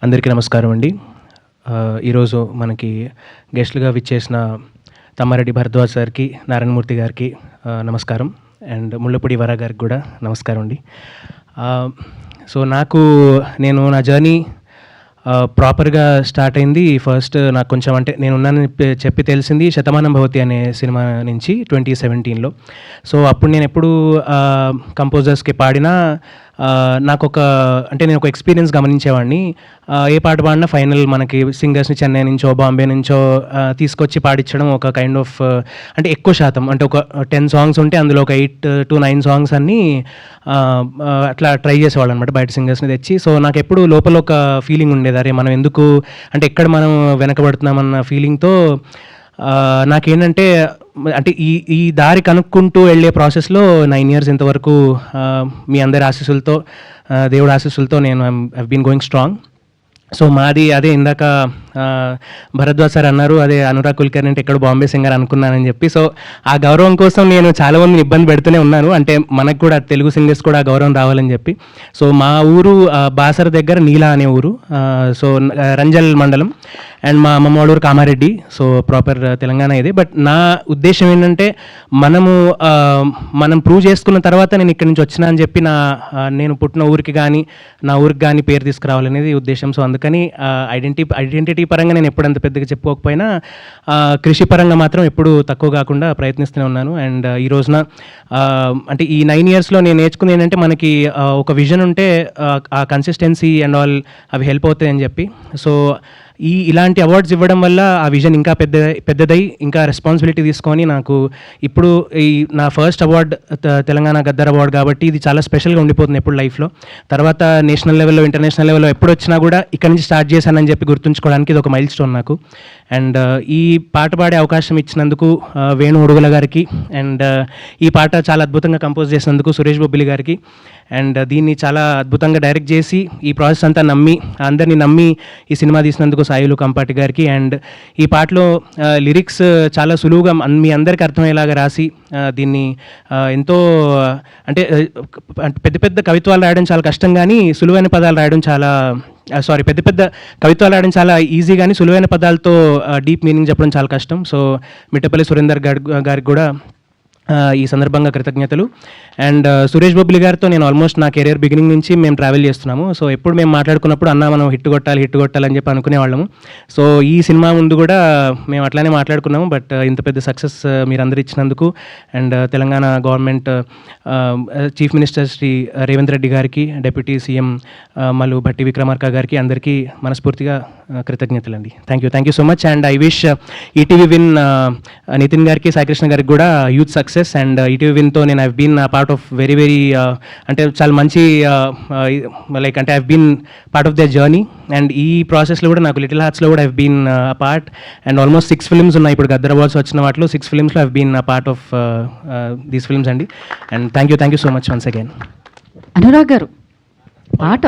అందరికీ నమస్కారం అండి. ఈరోజు మనకి గెస్ట్లుగా విచ్చేసిన తమ్మారెడ్డి భరద్వాజ్ సార్కి, నారాయణమూర్తి గారికి నమస్కారం. అండ్ ముళ్ళపూడి వర గారికి కూడా నమస్కారం అండి. సో నేను నా జర్నీ ప్రాపర్గా స్టార్ట్ అయింది. ఫస్ట్ నాకు కొంచెం అంటే నేనున్నానని చెప్పి తెలిసింది శతమానం భవతి అనే సినిమా నుంచి 2017లో. సో అప్పుడు నేను ఎప్పుడు కంపోజర్స్కి పాడినా నేను ఒక ఎక్స్పీరియన్స్ గమనించేవాడిని. ఏ పాట పాడినా ఫైనల్ మనకి సింగర్స్ని చెన్నై నుంచో బాంబే నుంచో తీసుకొచ్చి పాడించడం ఒక కైండ్ ఆఫ్ అంటే ఎక్కువ శాతం అంటే ఒక 10 సాంగ్స్ ఉంటే అందులో ఒక 8 to 9 సాంగ్స్ అన్నీ అట్లా ట్రై చేసేవాళ్ళు అనమాట, బయట సింగర్స్ని తెచ్చి. సో నాకు ఎప్పుడు లోపల ఒక ఫీలింగ్ ఉండేది, అరే మనం ఎందుకు అంటే ఎక్కడ మనం వెనకబడుతున్నామన్న ఫీలింగ్తో నాకేంటంటే అంటే ఈ దారి కనుక్కుంటూ వెళ్ళే ప్రాసెస్లో 9 years ఇంతవరకు మీ అందరి ఆశీస్సులతో, దేవుడి ఆశీస్సులతో నేను I been going strong. So మాది అదే ఇందాక భరద్వాజ్ సార్ అన్నారు, అదే అనురాగ్ కుల్కర్ని అంటే ఎక్కడ బాంబే సింగర్ అనుకున్నానని చెప్పి. సో ఆ గౌరవం కోసం నేను చాలా మందిని ఇబ్బంది పెడుతూనే ఉన్నాను, అంటే మనకు కూడా తెలుగు సింగర్స్ కూడా ఆ గౌరవం రావాలని చెప్పి. సో మా ఊరు బాసర దగ్గర నీలా అనే ఊరు, సో రంజల్ మండలం. అండ్ మా అమ్మమ్మ వాళ్ళ ఊరు కామారెడ్డి. సో ప్రాపర్ తెలంగాణ ఇది. బట్ నా ఉద్దేశం ఏంటంటే మనం ప్రూవ్ చేసుకున్న తర్వాత నేను ఇక్కడి నుంచి వచ్చినా అని చెప్పి నేను పుట్టిన ఊరికి కానీ నా ఊరికి కానీ పేరు తీసుకురావాలనేది ఉద్దేశం. సో అందుకని ఐడెంటిటీ పరంగా నేను ఎప్పుడంత పెద్దగా చెప్పుకోకపోయినా కృషి పరంగా మాత్రం ఎప్పుడు తక్కువ కాకుండా ప్రయత్నిస్తూనే ఉన్నాను. అండ్ ఈ రోజున అంటే ఈ 9 yearsలో నేను నేర్చుకుంది ఏంటంటే మనకి ఒక విజన్ ఉంటే ఆ కన్సిస్టెన్సీ అండ్ ఆల్ అవి హెల్ప్ అవుతాయి అని చెప్పి. సో ఇలాంటి అవార్డ్స్ ఇవ్వడం వల్ల ఆ విజన్ ఇంకా పెద్దదై ఇంకా రెస్పాన్సిబిలిటీ తీసుకొని నాకు ఇప్పుడు నా first award Telangana Gaddar award కాబట్టి ఇది చాలా స్పెషల్గా ఉండిపోతుంది ఎప్పుడు లైఫ్లో. తర్వాత నేషనల్ లెవెల్లో, ఇంటర్నేషనల్ లెవెల్లో ఎప్పుడు వచ్చినా కూడా ఇక్కడ నుంచి స్టార్ట్ చేశానని చెప్పి గుర్తుంచుకోవడానికి ఇది ఒక మైల్ స్టోన్ నాకు. అండ్ ఈ పాట పాడే అవకాశం ఇచ్చినందుకు వేణు ఉడుగుల గారికి, అండ్ ఈ పాట చాలా అద్భుతంగా కంపోజ్ చేసినందుకు సురేష్ బొబ్బిలి గారికి, అండ్ దీన్ని చాలా అద్భుతంగా డైరెక్ట్ చేసి ఈ ప్రాసెస్ అంతా అందరినీ నమ్మి ఈ సినిమా తీసినందుకు సాయిలు కంపాటి గారికి. అండ్ ఈ పాటలో లిరిక్స్ చాలా సులువుగా మీ అందరికీ అర్థమయ్యేలాగా రాసి దీన్ని ఎంతో అంటే పెద్ద పెద్ద కవిత్వాలు రాయడం చాలా కష్టం, కానీ సులువైన పదాలు రాయడం పెద్ద కవిత్వాలు రాయడం చాలా ఈజీ, కానీ సులువైన పదాలతో డీప్ మీనింగ్ చెప్పడం చాలా కష్టం. సో మిట్టపల్లి సురేందర్ గారికి కూడా ఈ సందర్భంగా కృతజ్ఞతలు. అండ్ సురేష్ బొబ్బిలి గారితో నేను ఆల్మోస్ట్ నా కెరీర్ బిగినింగ్ నుంచి మేము ట్రావెల్ చేస్తున్నాము. సో ఎప్పుడు మేము మాట్లాడుకున్నప్పుడు మనం హిట్ కొట్టాలని చెప్పి అనుకునేవాళ్ళము. సో ఈ సినిమా ముందు కూడా మేము అట్లానే మాట్లాడుకున్నాము. బట్ ఇంత పెద్ద సక్సెస్ మీరందరూ ఇచ్చినందుకు and Telangana government chief minister Shri Revanth Reddy గారికి, డిప్యూటీ సీఎం మల్లు భట్టి విక్రమార్క గారికి అందరికీ మనస్ఫూర్తిగా కృతజ్ఞతలు అండి. Thank you so much. And I wish ETV win Nitin గారికి, సాయికృష్ణ గారికి కూడా యూత్ సక్సెస్. అండ్ ఈటీవీ విన్తో నేను I've been part of very అంటే చాలా మంచి లైక్ అంటే I've been part of the journey. And ఈ ప్రాసెస్లో కూడా నాకు లిటిల్ హార్ట్స్లో కూడా I've been part. And almost 6 films ఉన్నాయి ఇప్పుడు గద్దర్ అవార్డ్స్ వచ్చిన వాటిలో. 6 filmsలో I've been part of these films అండి. And thank you so much once again. Anurag గారు పాట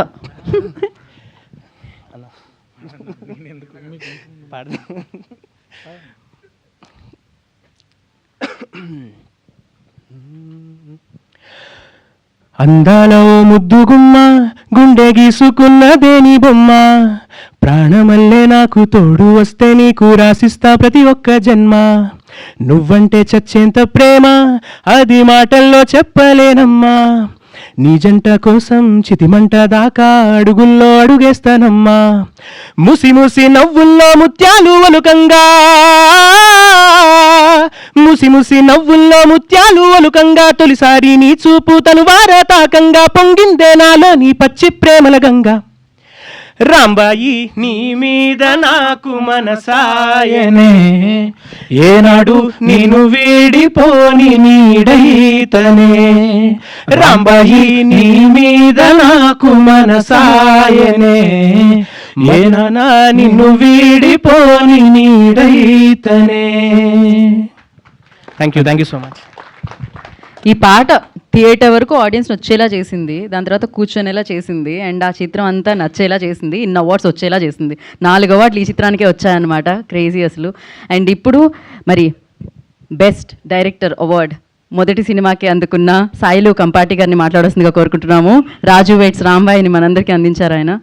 అందాలో ముద్దుగుమ్మ, గుండె గీసుకున్నదేని బొమ్మ, ప్రాణమల్లే నాకు తోడు వస్తే నీకు రాసిస్తా ప్రతి ఒక్క జన్మ, నువ్వంటే చచ్చేంత ప్రేమ అది మాటల్లో చెప్పలేనమ్మా, నీ జంట కోసం చితిమంట దాకా అడుగుల్లో అడుగేస్తానమ్మా, ముసి ముసి నవ్వుల్లో ముత్యాలు వలుకంగా, ముసి ముసి నవ్వుల్లో ముత్యాలు వలుకంగా, తొలిసారి నీ చూపు తనువార తాకంగా, పొంగిందే నాలో నీ పచ్చి ప్రేమల గంగా, రాంబాయి నీ మీద నాకు మనసాయనే, ఏనాడు నేను వీడిపోని నీడైతనే, రాంబాయి నీ మీద నాకు మనసాయనే, ఏనా నిన్ను వీడిపోని నీడైతనే. Thank you so much. ఈ పాట థియేటర్ వరకు ఆడియన్స్ వచ్చేలా చేసింది, దాని తర్వాత కూర్చొనేలా చేసింది, అండ్ ఆ చిత్రం అంతా నచ్చేలా చేసింది, ఇన్ని అవార్డ్స్ వచ్చేలా చేసింది. 4 అవార్డులు ఈ చిత్రానికే వచ్చాయన్నమాట. క్రేజీ అసలు. అండ్ ఇప్పుడు మరి బెస్ట్ డైరెక్టర్ అవార్డ్ మొదటి సినిమాకి అందుకున్న సాయిలు కంపాటి గారిని మాట్లాడాల్సిందిగా కోరుకుంటున్నాము. రాజు వెయిట్స్ రాంబాయిని మనందరికీ అందించారు ఆయన.